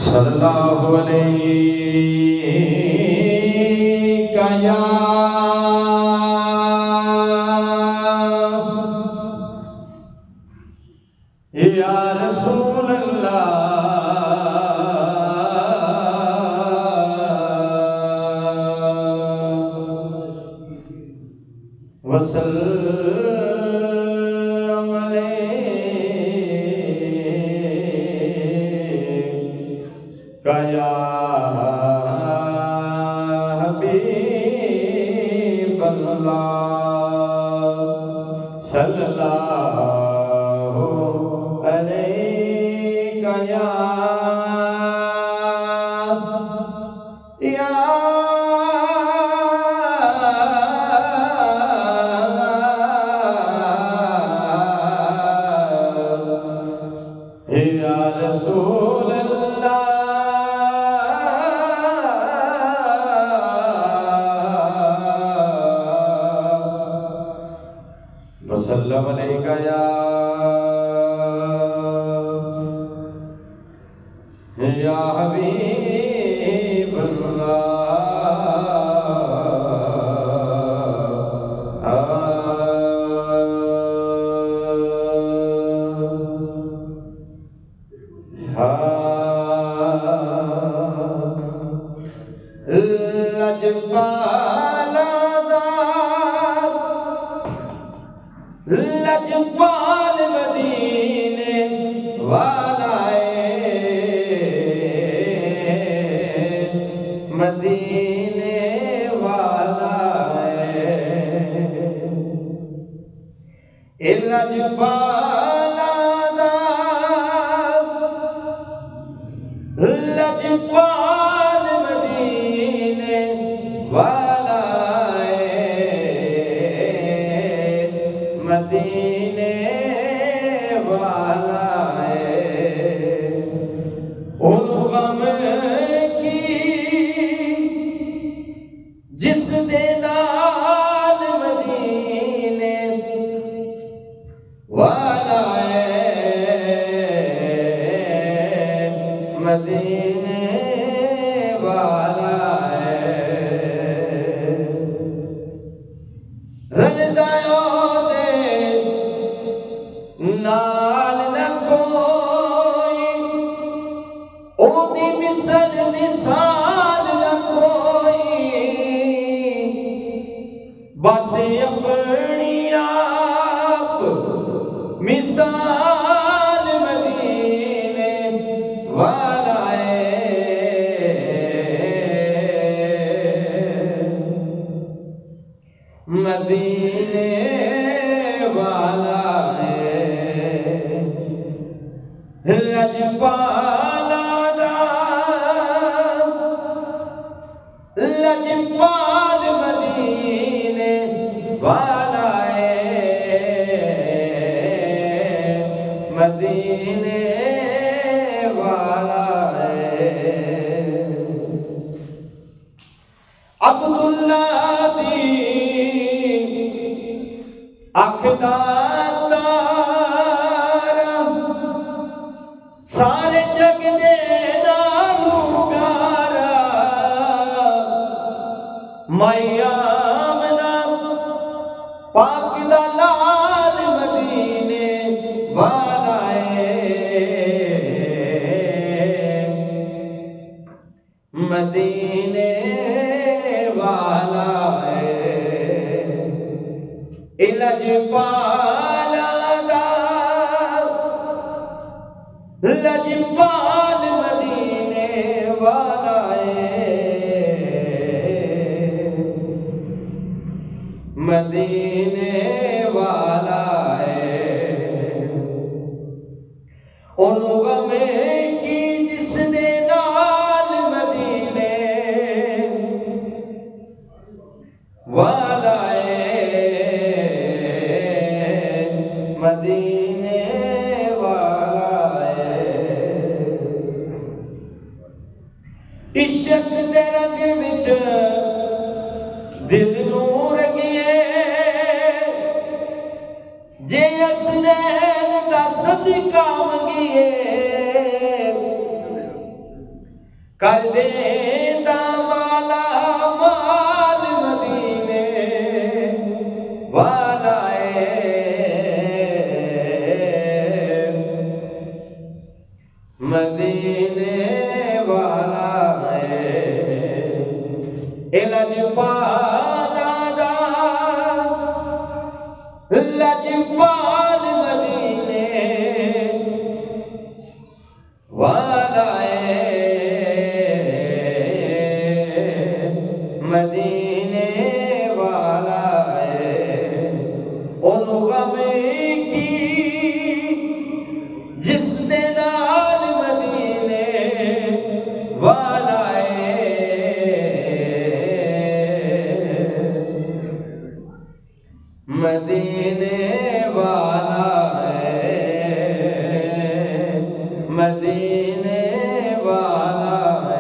صلی اللہ علیہ یا رسول اللہ وسلم علیک یا حبیب اللہ صلی اللہ علیک یا رسول اللہ وسلم علیک یا حبیب لجپال مدینے والا مدینے والا لجپال لجپال مدینے والا مدینے والا ان غم کی جس دے نال مدینے والا مدینے والا رلدا نال نہ کوئی اودی مثل مثال نہ کوئی بس اپنی آپ مثال مدینے والا مدینے والا لجپال لجپال مدینے والا مدینے والا عبداللہ دی اکھدا سارے جگ دے نالوں پیارا مائی آمنہ پاک دا لال مدینے والا مدینے والا لجپال لجپال مدینے والا مدینے والا ان غم کی جس دے نال مدینے والا مدینے عشق دے رنگ وچ دل نوں رنگیے جے اسنین دس صدقہ منگیے کر دیندا مالا مال مدینے والا مدینے والا لجپالا دا لجپال مدینے والا مدینے والا انہوں غم کی جس دے نال مدینے والا مدینے والا مدینے والا